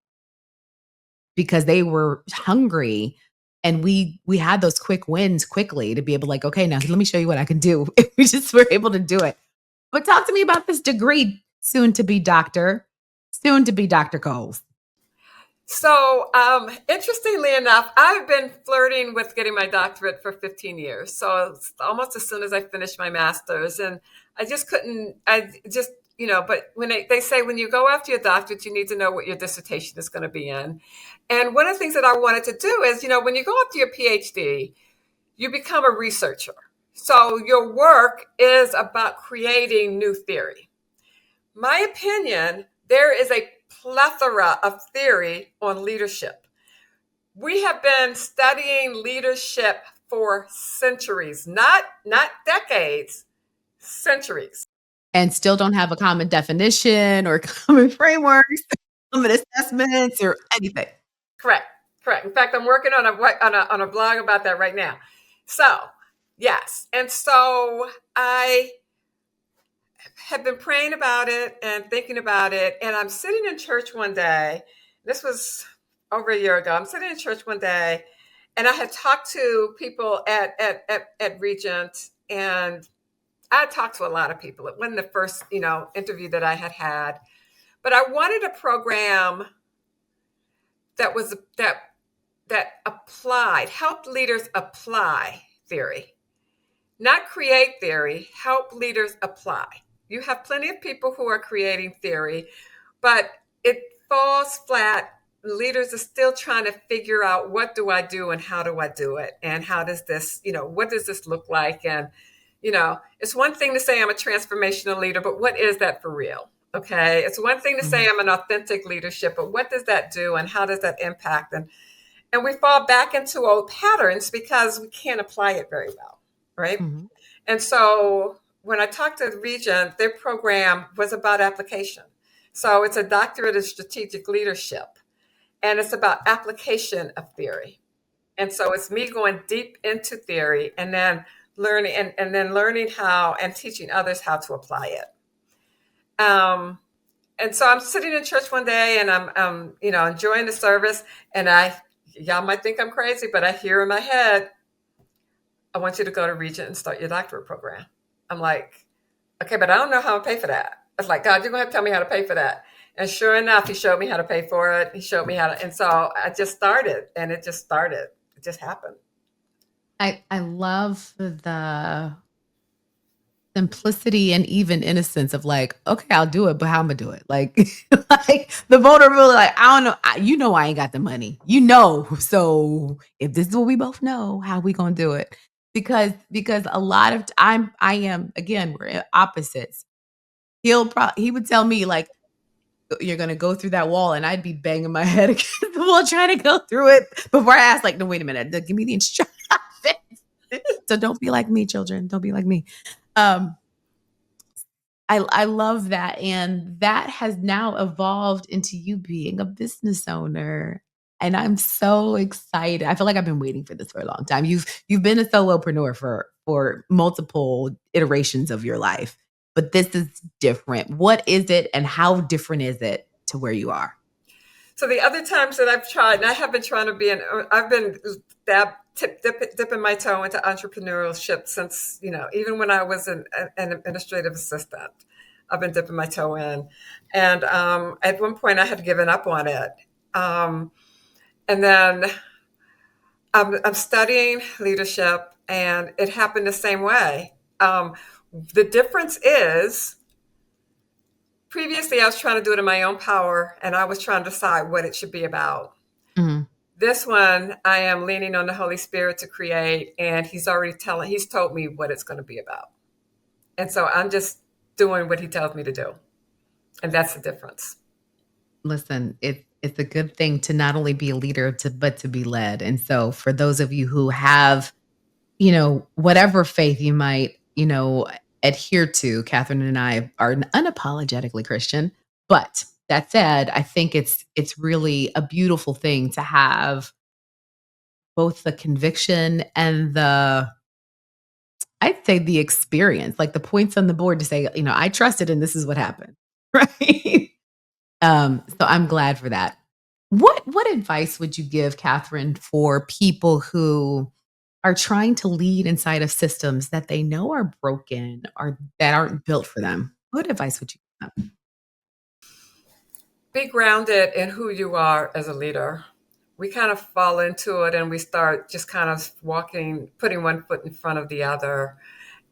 Speaker 1: because they were hungry, and we had those quick wins quickly to be able, like, okay, now let me show you what I can do. We just were able to do it. But talk to me about this degree, soon to be Dr. Coles.
Speaker 2: So, interestingly enough, I've been flirting with getting my doctorate for 15 years. So, it's almost as soon as I finished my master's, and I just couldn't. I just, but when they say when you go after your doctorate, you need to know what your dissertation is going to be in. And one of the things that I wanted to do is, when you go after your PhD, you become a researcher. So, your work is about creating new theory. My opinion, there is a plethora of theory on leadership. We have been studying leadership for centuries, not decades, centuries.
Speaker 1: And still don't have a common definition or common frameworks, common assessments or anything.
Speaker 2: Correct, correct. In fact, I'm working on a blog about that right now. So, yes, and so I have been praying about it and thinking about it. And I'm sitting in church one day. This was over a year ago. I'm sitting in church one day, and I had talked to people at Regent, and I had talked to a lot of people. It wasn't the first, interview that I had had, but I wanted a program that was that applied, helped leaders apply theory, not create theory, help leaders apply. You have plenty of people who are creating theory, but it falls flat. Leaders are still trying to figure out, what do I do and how do I do it? And how does this, what does this look like? And, it's one thing to say I'm a transformational leader, but what is that for real? Okay. It's one thing to say
Speaker 1: Mhm.
Speaker 2: I'm an authentic leadership, but what does that do and how does that impact? And we fall back into old patterns because we can't apply it very well. Right.
Speaker 1: Mhm.
Speaker 2: And so when I talked to the Regent, their program was about application. So it's a doctorate in strategic leadership, and it's about application of theory. And so it's me going deep into theory and then learning and then learning how and teaching others how to apply it. And so I'm sitting in church one day, and I'm enjoying the service, and y'all might think I'm crazy, but I hear in my head, I want you to go to Regent and start your doctorate program. I'm like, okay, but I don't know how to pay for that. I was like, God, you're going to have to tell me how to pay for that. And sure enough, he showed me how to pay for it. He showed me how to, and so I just started, and it just started. It just happened.
Speaker 1: I love the simplicity and even innocence of like, okay, I'll do it, but how am I do it? Like, like the vulnerability, like, I don't know. I ain't got the money. So if this is what we both know, how we gonna do it? Because a lot of I am again, we're opposites. He would tell me like, you're gonna go through that wall, and I'd be banging my head against the wall trying to go through it before I ask, like, no, wait a minute, give me the instructions. So don't be like me, children. Don't be like me. Um, I love that, and that has now evolved into you being a business owner, and I'm so excited. I feel like I've been waiting for this for a long time. You've been a solopreneur for multiple iterations of your life, but this is different. What is it, and how different is it to where you are?
Speaker 2: So the other times that I've tried, and I have been trying to I've been dipping my toe into entrepreneurship since, even when I was an administrative assistant, I've been dipping my toe in. And at one point I had given up on it. Um, and then I'm studying leadership, and it happened the same way. The difference is, previously I was trying to do it in my own power, and I was trying to decide what it should be about.
Speaker 1: Mhm.
Speaker 2: This one, I am leaning on the Holy Spirit to create, and he's told me what it's going to be about. And so I'm just doing what he tells me to do. And that's the difference.
Speaker 1: Listen, it's a good thing to not only be a leader but to be led. And so for those of you who have, whatever faith you might, adhere to, Catherine and I are unapologetically Christian. But that said, I think it's really a beautiful thing to have both the conviction and I'd say the experience, like the points on the board to say, I trusted and this is what happened. Right. So I'm glad for that. What advice would you give, Catherine, for people who are trying to lead inside of systems that they know are broken or that aren't built for them? What advice would you give them?
Speaker 2: be grounded in who you are as a leader. We kind of fall into it and we start just kind of putting one foot in front of the other.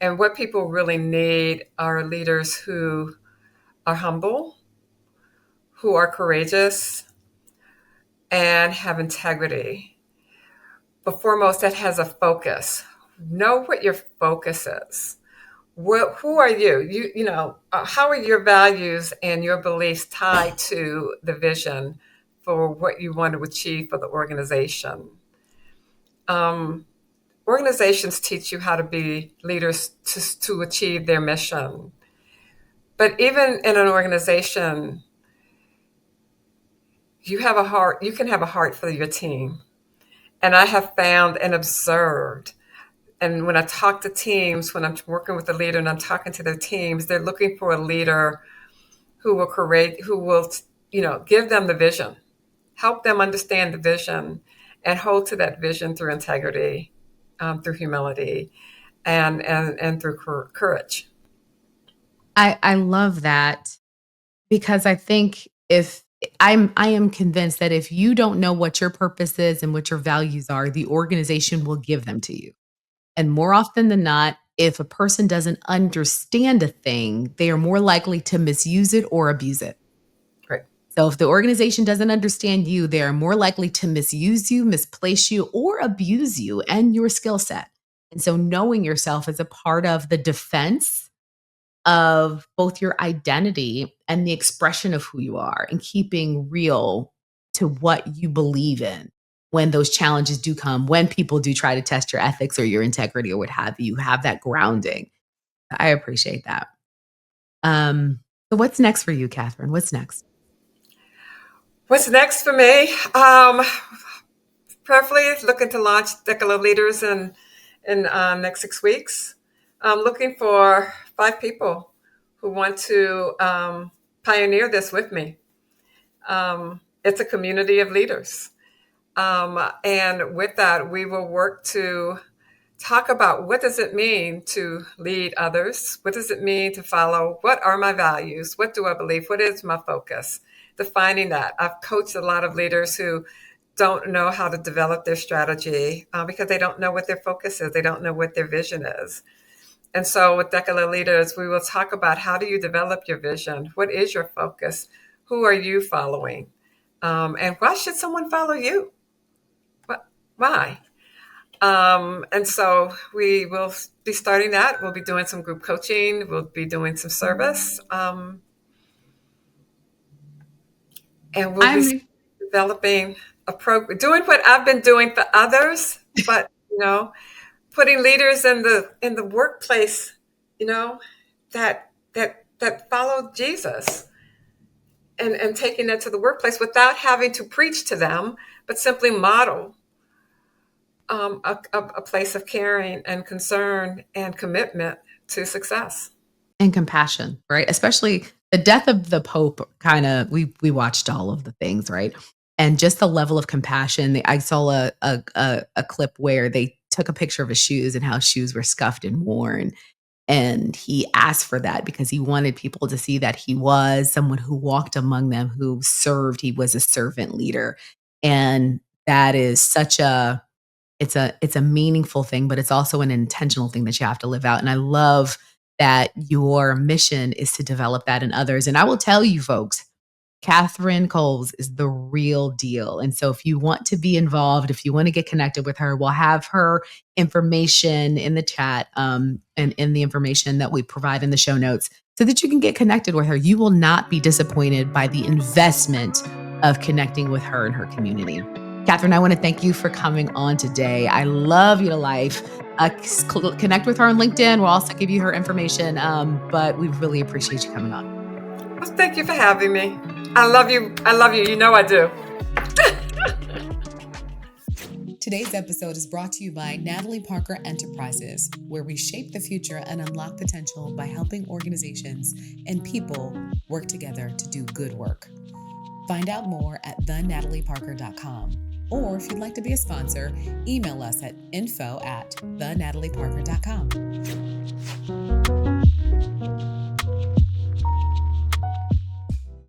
Speaker 2: And what people really need are leaders who are humble, who are courageous, and have integrity. But foremost, that has a focus. Know what your focus is. Who are you? How are your values and your beliefs tied to the vision for what you want to achieve for the organization? Um, Organizations teach you how to be leaders to achieve their mission. But even in an organization, you can have a heart for your team. And I have found and observed, and when I talk to teams, when I'm working with a leader and I'm talking to their teams, they're looking for a leader who will, give them the vision, help them understand the vision, and hold to that vision through integrity, through humility, and through courage.
Speaker 1: I love that because I think if I am convinced that if you don't know what your purpose is and what your values are, the organization will give them to you. And more often than not, if a person doesn't understand a thing, they are more likely to misuse it or abuse it.
Speaker 2: Right.
Speaker 1: So if the organization doesn't understand you, they are more likely to misuse you, misplace you, or abuse you and your skill set. And so knowing yourself is a part of the defense of both your identity and the expression of who you are and keeping real to what you believe in when those challenges do come, when people do try to test your ethics or your integrity or what have you, have that grounding. I appreciate that. So what's next for you, Catherine? What's next?
Speaker 2: What's next for me? Prayerfully looking to launch Decade Leaders in next 6 weeks. I'm looking for 5 people who want to pioneer this with me. It's a community of leaders. And with that, we will work to talk about what does it mean to lead others? What does it mean to follow? What are my values? What do I believe? What is my focus? Defining that. I've coached a lot of leaders who don't know how to develop their strategy because they don't know what their focus is. They don't know what their vision is. And so with Decade Leaders, we will talk about how do you develop your vision? What is your focus? Who are you following? And why should someone follow you? Why? And so we will be starting that. We'll be doing some group coaching. We'll be doing some service. And we'll be developing a program, doing what I've been doing for others, but, putting leaders in the workplace, that follow Jesus and taking that to the workplace without having to preach to them, but simply model a place of caring and concern and commitment to success.
Speaker 1: And compassion, right? Especially the death of the Pope we watched all of the things, right? And just the level of compassion. I saw a clip where they took a picture of his shoes and how shoes were scuffed and worn. And he asked for that because he wanted people to see that he was someone who walked among them, who served. He was a servant leader. And that is such it's a meaningful thing, but it's also an intentional thing that you have to live out. And I love that your mission is to develop that in others. And I will tell you folks, Katherine Coles is the real deal. And so if you want to be involved, if you want to get connected with her, we'll have her information in the chat and in the information that we provide in the show notes so that you can get connected with her. You will not be disappointed by the investment of connecting with her and her community. Katherine, I want to thank you for coming on today. I love you to life. Connect with her on LinkedIn. We'll also give you her information, but we really appreciate you coming on.
Speaker 2: Well, thank you for having me. I love you. I love you. You know I do.
Speaker 1: Today's episode is brought to you by Natalie Parker Enterprises, where we shape the future and unlock potential by helping organizations and people work together to do good work. Find out more at thenatalieparker.com. Or if you'd like to be a sponsor, email us at info@thenatalieparker.com.